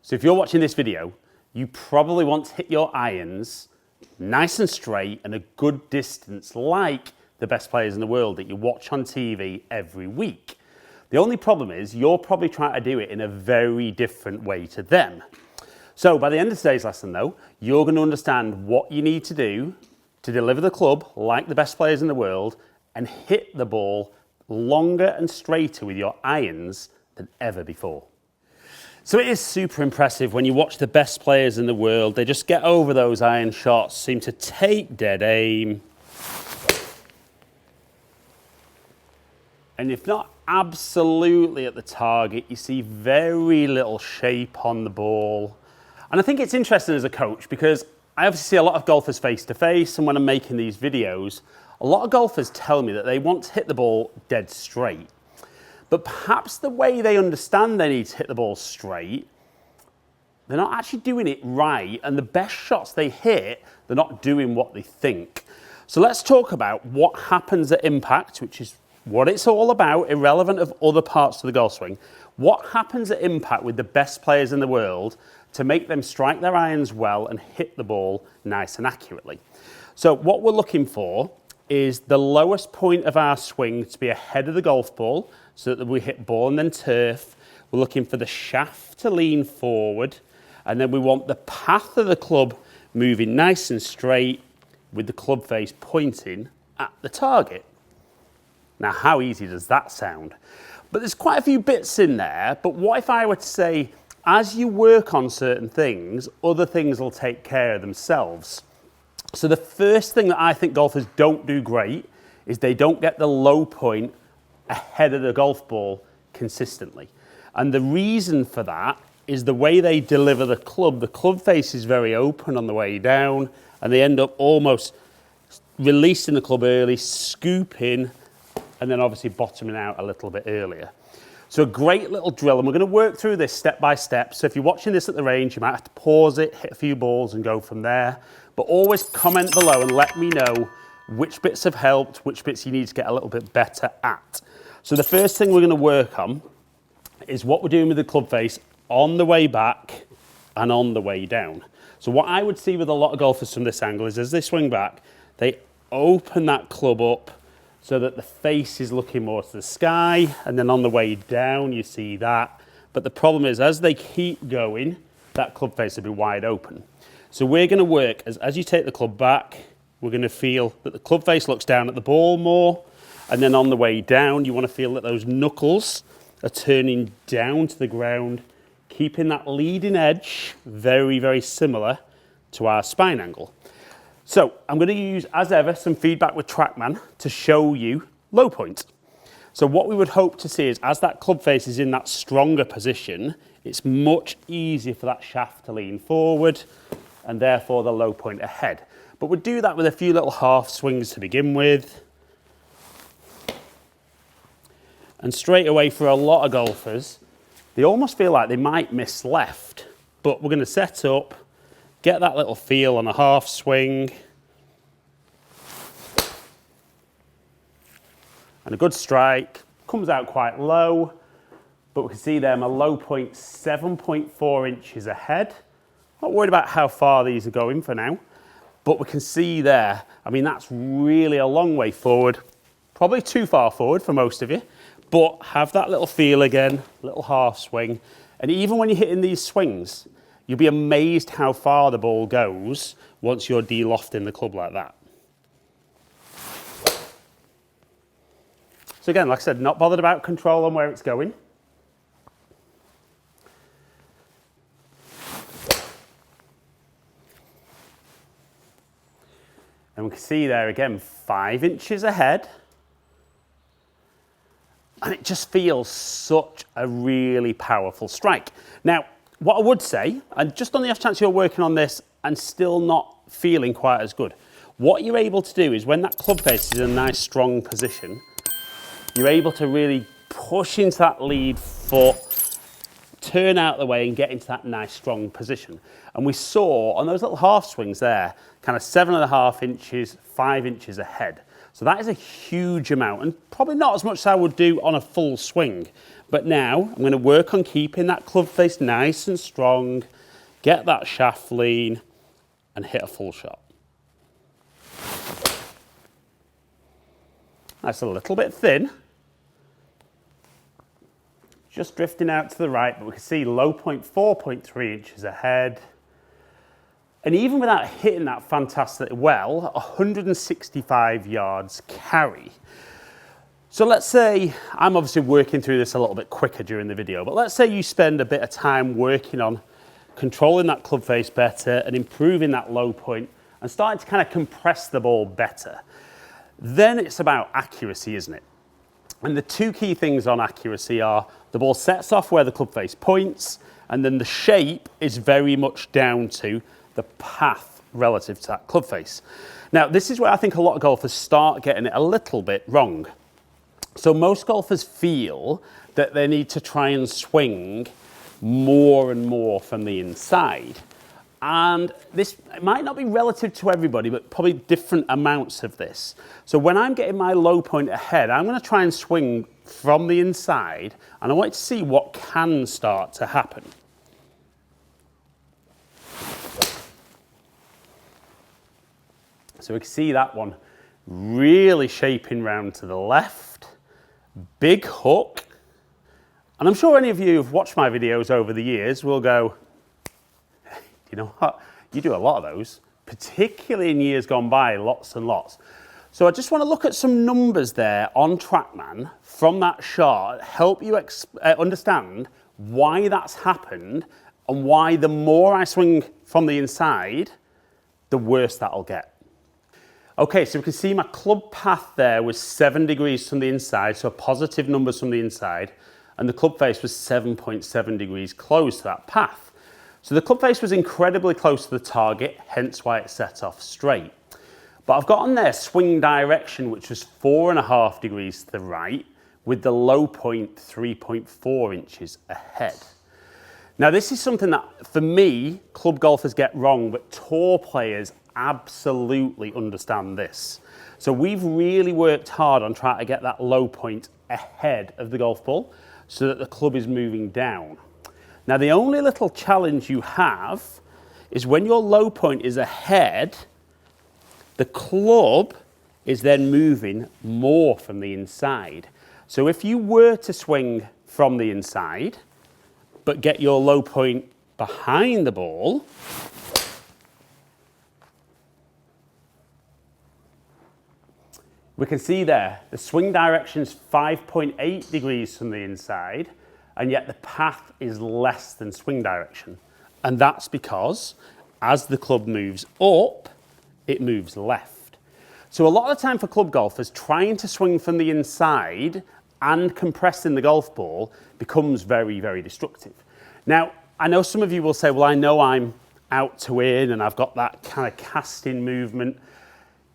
So if you're watching this video, you probably want to hit your irons nice and straight and a good distance like the best players in the world that you watch on TV every week. The only problem is you're probably trying to do it in a very different way to them. So by the end of today's lesson though, you're going to understand what you need to do to deliver the club like the best players in the world and hit the ball longer and straighter with your irons than ever before. So it is super impressive when you watch the best players in the world. They just get over those iron shots, seem to take dead aim. And if not absolutely at the target, you see very little shape on the ball. And I think it's interesting as a coach because I obviously see a lot of golfers face to face, and when I'm making these videos, a lot of golfers tell me that they want to hit the ball dead straight. But perhaps the way they understand they need to hit the ball straight, they're not actually doing it right, and the best shots they hit, they're not doing what they think. So let's talk about what happens at impact, which is what it's all about, irrelevant of other parts of the golf swing. What happens at impact with the best players in the world to make them strike their irons well and hit the ball nice and accurately. So what we're looking for is the lowest point of our swing to be ahead of the golf ball so that we hit ball and then turf. We're looking for the shaft to lean forward, and then we want the path of the club moving nice and straight with the club face pointing at the target. Now, how easy does that sound? But there's quite a few bits in there, but what if I were to say, as you work on certain things, other things will take care of themselves? So the first thing that I think golfers don't do great is they don't get the low point ahead of the golf ball consistently. And the reason for that is the way they deliver the club face is very open on the way down, and they end up almost releasing the club early, scooping, and then obviously bottoming out a little bit earlier. So a great little drill, and we're going to work through this step by step. So if you're watching this at the range, you might have to pause it, hit a few balls and go from there. But always comment below and let me know which bits have helped, which bits you need to get a little bit better at. So the first thing we're going to work on is what we're doing with the club face on the way back and on the way down. So what I would see with a lot of golfers from this angle is as they swing back, they open that club up so that the face is looking more to the sky, and then on the way down you see that. But the problem is as they keep going, that club face will be wide open. So we're going to work, as you take the club back, we're going to feel that the club face looks down at the ball more, and then on the way down you want to feel that those knuckles are turning down to the ground, keeping that leading edge very, very similar to our spine angle. So I'm going to use, as ever, some feedback with TrackMan to show you low point. So what we would hope to see is as that club face is in that stronger position, it's much easier for that shaft to lean forward and therefore the low point ahead. But we'll do that with a few little half swings to begin with. And straight away for a lot of golfers, they almost feel like they might miss left, but we're going to set up, get that little feel on a half swing. And a good strike, comes out quite low, but we can see there my low point 7.4 inches ahead. Not worried about how far these are going for now, but we can see there, I mean, that's really a long way forward, probably too far forward for most of you, but have that little feel again, little half swing. And even when you're hitting these swings, you'll be amazed how far the ball goes once you're de-lofting the club like that. So again, like I said, not bothered about control on where it's going. And we can see there again, 5 inches ahead. And it just feels such a really powerful strike. Now, what I would say, and just on the off chance you're working on this and still not feeling quite as good, what you're able to do is when that club face is in a nice strong position, you're able to really push into that lead foot, turn out the way and get into that nice strong position. And we saw on those little half swings there, kind of 7.5 inches, 5 inches ahead. So that is a huge amount, and probably not as much as I would do on a full swing. But now I'm going to work on keeping that club face nice and strong, get that shaft lean, and hit a full shot. That's a little bit thin. Just drifting out to the right, but we can see low point 4.3 inches ahead. And even without hitting that fantastic well, 165 yards carry. So let's say, I'm obviously working through this a little bit quicker during the video, but let's say you spend a bit of time working on controlling that club face better and improving that low point and starting to kind of compress the ball better. Then it's about accuracy, isn't it? And the two key things on accuracy are the ball sets off where the club face points, and then the shape is very much down to the path relative to that club face. Now, this is where I think a lot of golfers start getting it a little bit wrong. So most golfers feel that they need to try and swing more and more from the inside. And this might not be relative to everybody, but probably different amounts of this. So when I'm getting my low point ahead, I'm going to try and swing from the inside, and I want to see what can start to happen. So we can see that one really shaping round to the left, big hook. And I'm sure any of you who've watched my videos over the years will go, you know what, you do a lot of those, particularly in years gone by, lots and lots. So I just want to look at some numbers there on TrackMan from that shot, help you understand why that's happened and why the more I swing from the inside, the worse that'll get. Okay, so we can see my club path there was 7 degrees from the inside, so positive numbers from the inside, and the club face was 7.7 degrees close to that path. So the club face was incredibly close to the target, hence why it set off straight. But I've got on there swing direction, which was 4.5 degrees to the right, with the low point 3.4 inches ahead. Now this is something that, for me, club golfers get wrong, but tour players absolutely understand this. So we've really worked hard on trying to get that low point ahead of the golf ball so that the club is moving down. Now the only little challenge you have is when your low point is ahead, the club is then moving more from the inside. So if you were to swing from the inside, but get your low point behind the ball, we can see there, the swing direction is 5.8 degrees from the inside, and yet the path is less than swing direction. And that's because as the club moves up, it moves left. So a lot of the time for club golfers, trying to swing from the inside and compressing the golf ball becomes very, very destructive. Now, I know some of you will say, well, I know I'm out to in and I've got that kind of casting movement.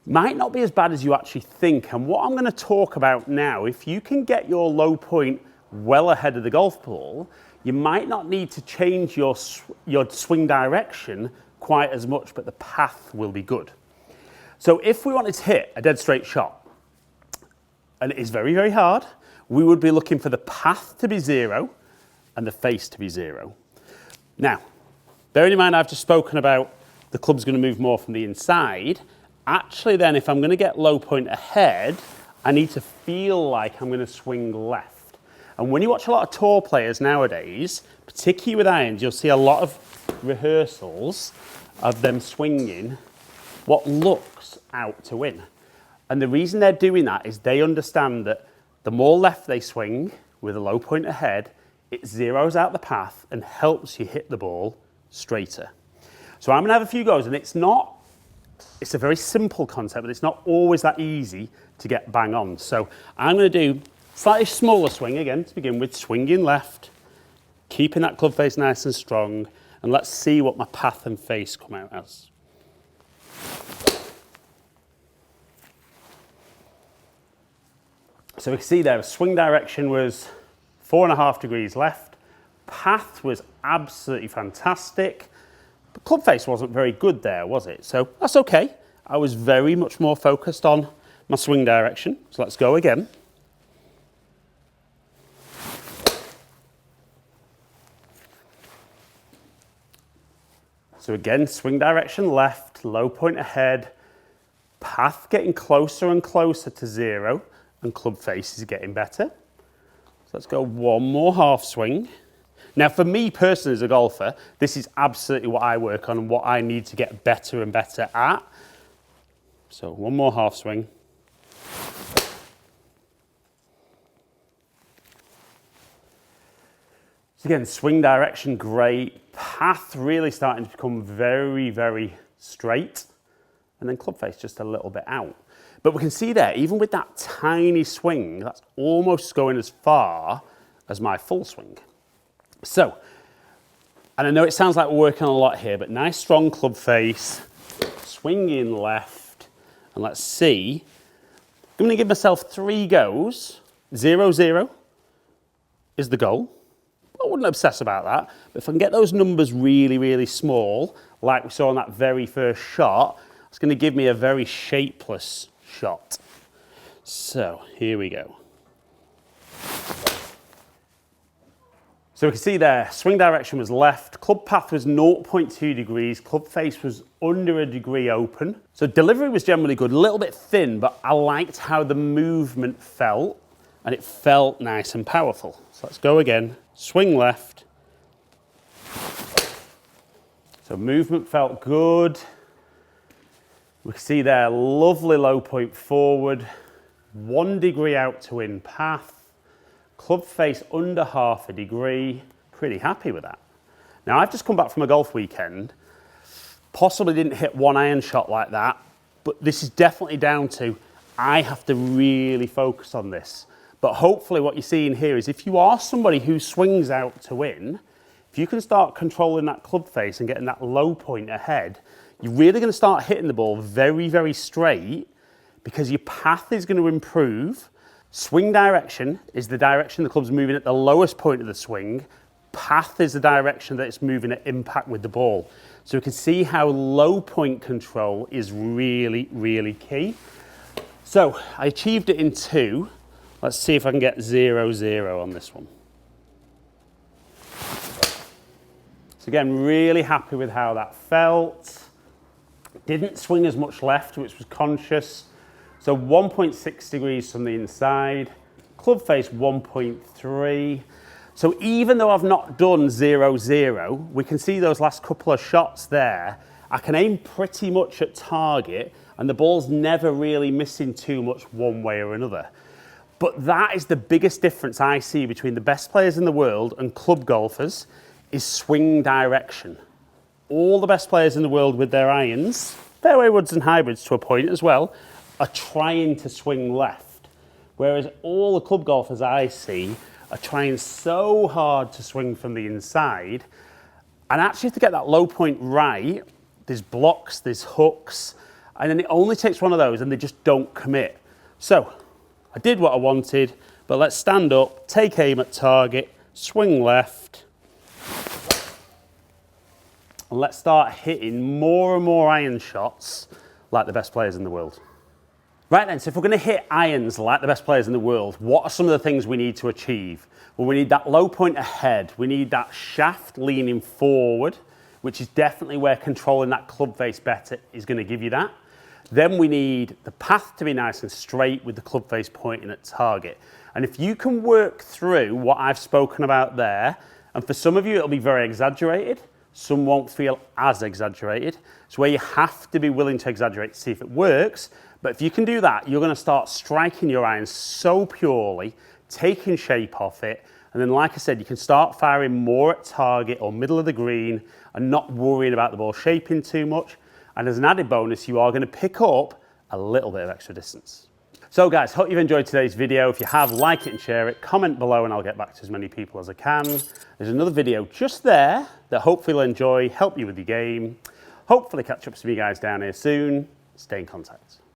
Might not be as bad as you actually think. And what I'm going to talk about now, if you can get your low point well ahead of the golf ball, you might not need to change your swing direction quite as much, but the path will be good. So if we wanted to hit a dead straight shot, and it is very, very hard, we would be looking for the path to be 0 and the face to be 0. Now, bearing in mind I've just spoken about the club's going to move more from the inside. Actually then, if I'm going to get low point ahead, I need to feel like I'm going to swing left. And when you watch a lot of tour players nowadays, particularly with irons, you'll see a lot of rehearsals of them swinging what looks out to win. And the reason they're doing that is they understand that the more left they swing with a low point ahead, it zeroes out the path and helps you hit the ball straighter. So I'm going to have a few goes, and it's a very simple concept, but it's not always that easy to get bang on. So I'm going to do slightly smaller swing again to begin with, swinging left, keeping that club face nice and strong, and let's see what my path and face come out as. So we can see there, swing direction was 4.5 degrees left. Path was absolutely fantastic. But club face wasn't very good there, was it? So that's okay. I was very much more focused on my swing direction. So let's go again. So again, swing direction left, low point ahead, path getting closer and closer to 0, and club face is getting better. So let's go one more half swing. Now for me personally as a golfer, this is absolutely what I work on and what I need to get better and better at. So one more half swing. So again, swing direction, great. Path really starting to become very, very straight. And then club face just a little bit out. But we can see there, even with that tiny swing, that's almost going as far as my full swing. So, and I know it sounds like we're working on a lot here, but nice strong club face, swing in left, and let's see. I'm gonna give myself 3 goes. 0, 0 is the goal. I wouldn't obsess about that, but if I can get those numbers really, really small, like we saw on that very first shot, it's going to give me a very shapeless shot. So here we go. So we can see there, swing direction was left, club path was 0.2 degrees, club face was under a degree open. So delivery was generally good, a little bit thin, but I liked how the movement felt, and it felt nice and powerful. So let's go again. Swing left. So movement felt good. We can see there, lovely low point forward, 1 degree out to in path, club face under half a degree. Pretty happy with that. Now I've just come back from a golf weekend, possibly didn't hit 1 iron shot like that, but this is definitely down to I have to really focus on this. But hopefully what you're seeing here is if you are somebody who swings out to win, if you can start controlling that club face and getting that low point ahead, you're really going to start hitting the ball very, very straight because your path is going to improve. Swing direction is the direction the club's moving at the lowest point of the swing. Path is the direction that it's moving at impact with the ball. So we can see how low point control is really, really key. So I achieved it in 2. Let's see if I can get 0, 0 on this one. So again, really happy with how that felt. Didn't swing as much left, which was conscious. So 1.6 degrees from the inside. Club face 1.3. So even though I've not done 0, 0, we can see those last couple of shots there. I can aim pretty much at target and the ball's never really missing too much one way or another. But that is the biggest difference I see between the best players in the world and club golfers is swing direction. All the best players in the world with their irons, fairway woods and hybrids to a point as well, are trying to swing left. Whereas all the club golfers I see are trying so hard to swing from the inside. And actually to get that low point right, there's blocks, there's hooks, and then it only takes one of those and they just don't commit. So I did what I wanted, but let's stand up, take aim at target, swing left, and let's start hitting more and more iron shots like the best players in the world. Right then, so if we're going to hit irons like the best players in the world, what are some of the things we need to achieve? Well, we need that low point ahead. We need that shaft leaning forward, which is definitely where controlling that club face better is going to give you that. Then we need the path to be nice and straight with the club face pointing at target. And if you can work through what I've spoken about there, and for some of you it'll be very exaggerated, some won't feel as exaggerated. It's where you have to be willing to exaggerate to see if it works. But if you can do that, you're going to start striking your irons so purely, taking shape off it. And then, like I said, you can start firing more at target or middle of the green and not worrying about the ball shaping too much. And as an added bonus, you are going to pick up a little bit of extra distance. So guys, hope you've enjoyed today's video. If you have, like it and share it, comment below and I'll get back to as many people as I can. There's another video just there that hopefully you'll enjoy, help you with your game. Hopefully catch up with some of you guys down here soon. Stay in contact.